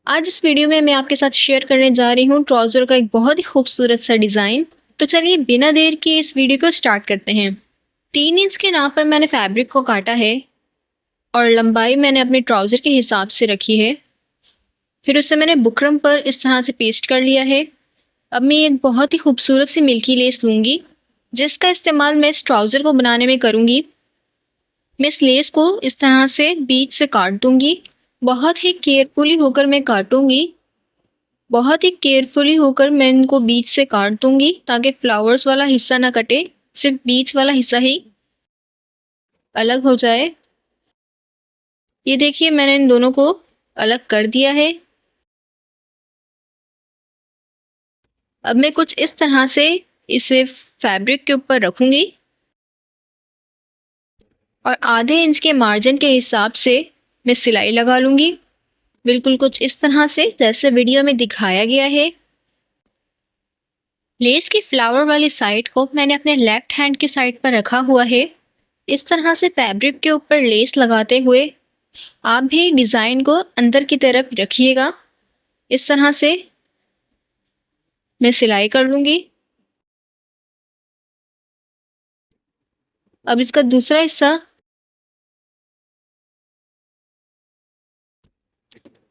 आज इस वीडियो में मैं आपके साथ शेयर करने जा रही हूँ ट्राउज़र का एक बहुत ही खूबसूरत सा डिज़ाइन। तो चलिए बिना देर के इस वीडियो को स्टार्ट करते हैं। 3 इंच के नाप पर मैंने फैब्रिक को काटा है और लंबाई मैंने अपने ट्राउज़र के हिसाब से रखी है। फिर उसे मैंने बुकरम पर इस तरह से पेस्ट कर लिया है। अब मैं एक बहुत ही खूबसूरत सी मिल्की लेस लूँगी, जिसका इस्तेमाल मैं इस ट्राउज़र को बनाने में करूँगी। मैं इस लेस को इस तरह से बीच से काट दूँगी। बहुत ही केयरफुली होकर मैं काटूँगी। बहुत ही केयरफुली होकर मैं इनको बीच से काट दूंगी ताकि फ्लावर्स वाला हिस्सा ना कटे, सिर्फ बीच वाला हिस्सा ही अलग हो जाए। ये देखिए मैंने इन दोनों को अलग कर दिया है। अब मैं कुछ इस तरह से इसे फैब्रिक के ऊपर रखूंगी और आधे इंच के मार्जिन के हिसाब से मैं सिलाई लगा लूंगी, बिल्कुल कुछ इस तरह से जैसे वीडियो में दिखाया गया है। लेस की फ्लावर वाली साइड को मैंने अपने लेफ्ट हैंड की साइड पर रखा हुआ है। इस तरह से फैब्रिक के ऊपर लेस लगाते हुए आप भी डिज़ाइन को अंदर की तरफ रखिएगा। इस तरह से मैं सिलाई कर लूँगी। अब इसका दूसरा हिस्सा,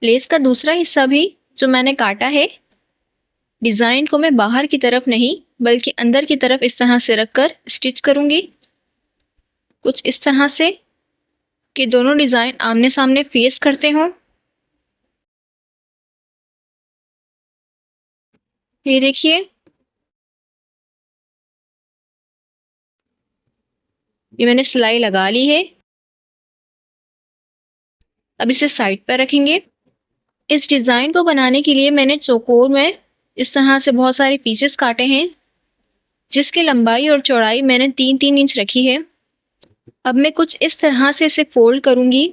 लेस का दूसरा हिस्सा भी जो मैंने काटा है, डिज़ाइन को मैं बाहर की तरफ नहीं बल्कि अंदर की तरफ इस तरह से रखकर स्टिच करूँगी। कुछ इस तरह से कि दोनों डिज़ाइन आमने सामने फेस करते हों। ये देखिए, ये मैंने सिलाई लगा ली है। अब इसे साइड पर रखेंगे। इस डिज़ाइन को बनाने के लिए मैंने चौकोर में इस तरह से बहुत सारे पीसेस काटे हैं, जिसकी लंबाई और चौड़ाई मैंने 3-3 इंच रखी है। अब मैं कुछ इस तरह से इसे फोल्ड करूंगी।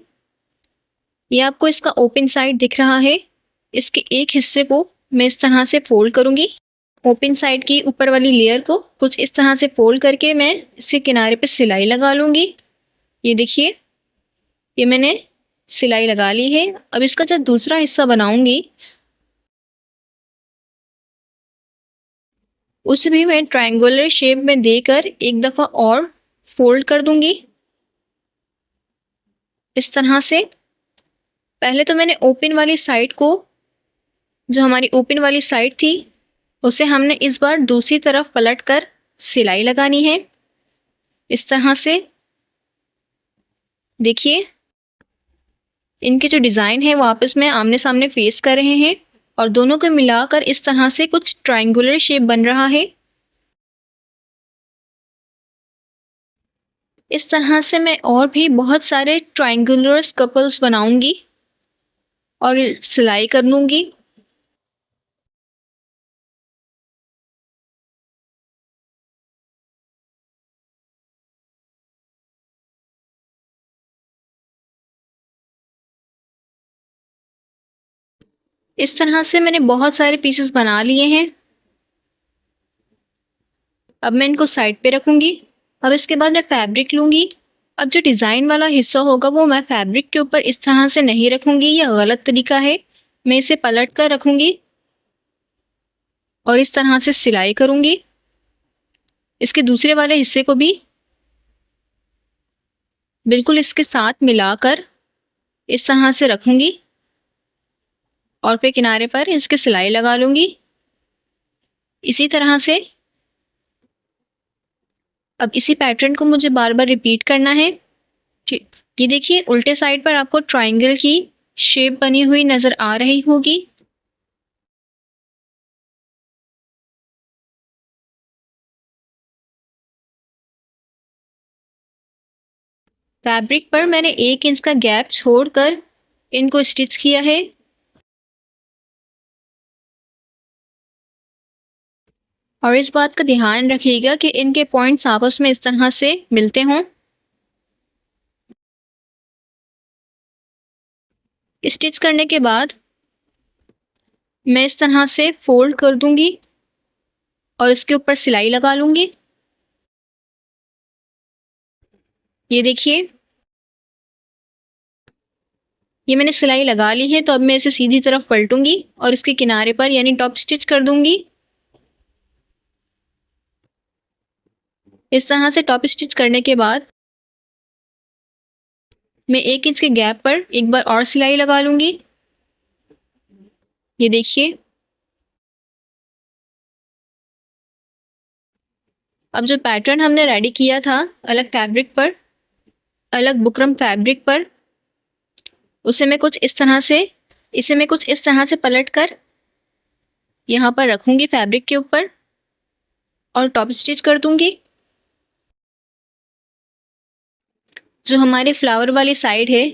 ये आपको इसका ओपन साइड दिख रहा है। इसके एक हिस्से को मैं इस तरह से फोल्ड करूंगी। ओपन साइड की ऊपर वाली लेयर को कुछ इस तरह से फोल्ड करके मैं इसके किनारे पे सिलाई लगा लूंगी। ये देखिए, ये मैंने सिलाई लगा ली है। अब इसका जो दूसरा हिस्सा बनाऊंगी उसे भी मैं ट्रायंगुलर शेप में देकर एक दफ़ा और फोल्ड कर दूंगी इस तरह से। पहले तो मैंने ओपन वाली साइड को, जो हमारी ओपन वाली साइड थी, उसे हमने इस बार दूसरी तरफ पलट कर सिलाई लगानी है इस तरह से। देखिए, इनके जो डिज़ाइन है वो आपस में आमने सामने फेस कर रहे हैं और दोनों को मिलाकर इस तरह से कुछ ट्रायंगुलर शेप बन रहा है। इस तरह से मैं और भी बहुत सारे ट्रायंगुलर कपल्स बनाऊंगी और सिलाई कर लूंगी। इस तरह से मैंने बहुत सारे पीसेस बना लिए हैं। अब मैं इनको साइड पे रखूंगी। अब इसके बाद मैं फैब्रिक लूंगी। अब जो डिज़ाइन वाला हिस्सा होगा वो मैं फैब्रिक के ऊपर इस तरह से नहीं रखूंगी, यह गलत तरीका है। मैं इसे पलट कर रखूंगी और इस तरह से सिलाई करूंगी। इसके दूसरे वाले हिस्से को भी बिल्कुल इसके साथ मिलाकर इस तरह से रखूंगी और फिर किनारे पर इसके सिलाई लगा लूंगी इसी तरह से। अब इसी पैटर्न को मुझे बार बार रिपीट करना है। ठीक, ये देखिए उल्टे साइड पर आपको ट्रायंगल की शेप बनी हुई नज़र आ रही होगी। फैब्रिक पर मैंने 1 इंच का गैप छोड़कर इनको स्टिच किया है। और इस बात का ध्यान रखिएगा कि इनके पॉइंट्स आपस में इस तरह से मिलते हों। स्टिच करने के बाद मैं इस तरह से फोल्ड कर दूंगी और इसके ऊपर सिलाई लगा लूंगी। ये देखिए, ये मैंने सिलाई लगा ली है, तो अब मैं इसे सीधी तरफ पलटूंगी और इसके किनारे पर यानी टॉप स्टिच कर दूंगी। इस तरह से टॉप स्टिच करने के बाद मैं 1 इंच के गैप पर एक बार और सिलाई लगा लूंगी। ये देखिए। अब जो पैटर्न हमने रेडी किया था अलग फैब्रिक पर, अलग बुकरम फैब्रिक पर, इसे मैं कुछ इस तरह से पलट कर यहाँ पर रखूंगी फैब्रिक के ऊपर और टॉप स्टिच कर दूंगी। जो हमारे फ्लावर वाली साइड है,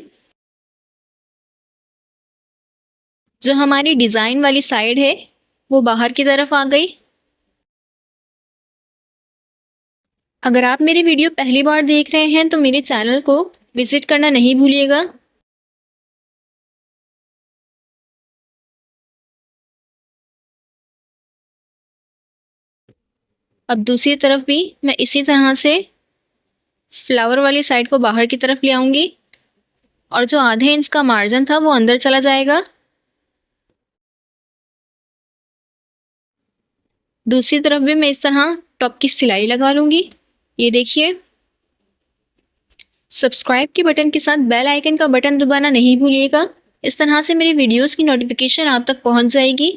जो हमारी डिज़ाइन वाली साइड है, वो बाहर की तरफ आ गई। अगर आप मेरी वीडियो पहली बार देख रहे हैं तो मेरे चैनल को विजिट करना नहीं भूलिएगा। अब दूसरी तरफ भी मैं इसी तरह से फ्लावर वाली साइड को बाहर की तरफ ले आऊंगी और जो आधे इंच का मार्जिन था वो अंदर चला जाएगा। दूसरी तरफ भी मैं इस तरह टॉप की सिलाई लगा लूंगी। ये देखिए। सब्सक्राइब के बटन के साथ बेल आइकन का बटन दबाना नहीं भूलिएगा। इस तरह से मेरी वीडियोस की नोटिफिकेशन आप तक पहुंच जाएगी।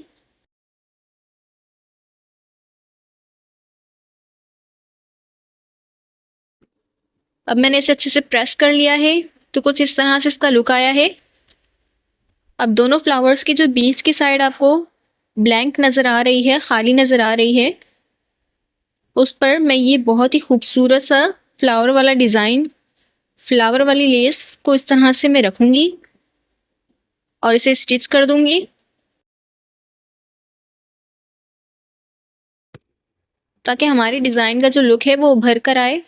अब मैंने इसे अच्छे से प्रेस कर लिया है, तो कुछ इस तरह से इसका लुक आया है। अब दोनों फ्लावर्स की जो बीच की साइड आपको ब्लैंक नज़र आ रही है, खाली नज़र आ रही है, उस पर मैं ये बहुत ही खूबसूरत सा फ्लावर वाला डिज़ाइन, फ्लावर वाली लेस को इस तरह से मैं रखूँगी और इसे स्टिच कर दूँगी ताकि हमारे डिज़ाइन का जो लुक है वो उभर कर आए।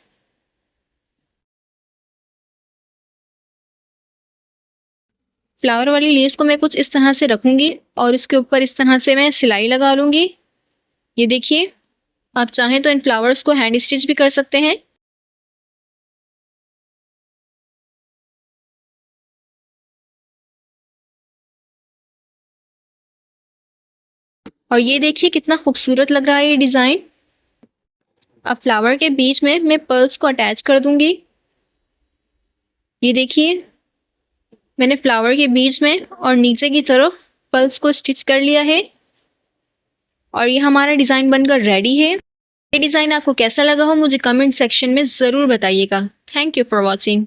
फ्लावर वाली लेस को मैं कुछ इस तरह से रखूँगी और इसके ऊपर इस तरह से मैं सिलाई लगा लूँगी। ये देखिए। आप चाहें तो इन फ्लावर्स को हैंड स्टिच भी कर सकते हैं। और ये देखिए कितना खूबसूरत लग रहा है ये डिज़ाइन। अब फ्लावर के बीच में मैं पर्ल्स को अटैच कर दूंगी। ये देखिए। मैंने फ्लावर के बीच में और नीचे की तरफ पर्ल्स को स्टिच कर लिया है और ये हमारा डिज़ाइन बनकर रेडी है। ये डिज़ाइन आपको कैसा लगा हो मुझे कमेंट सेक्शन में ज़रूर बताइएगा। Thank you for watching.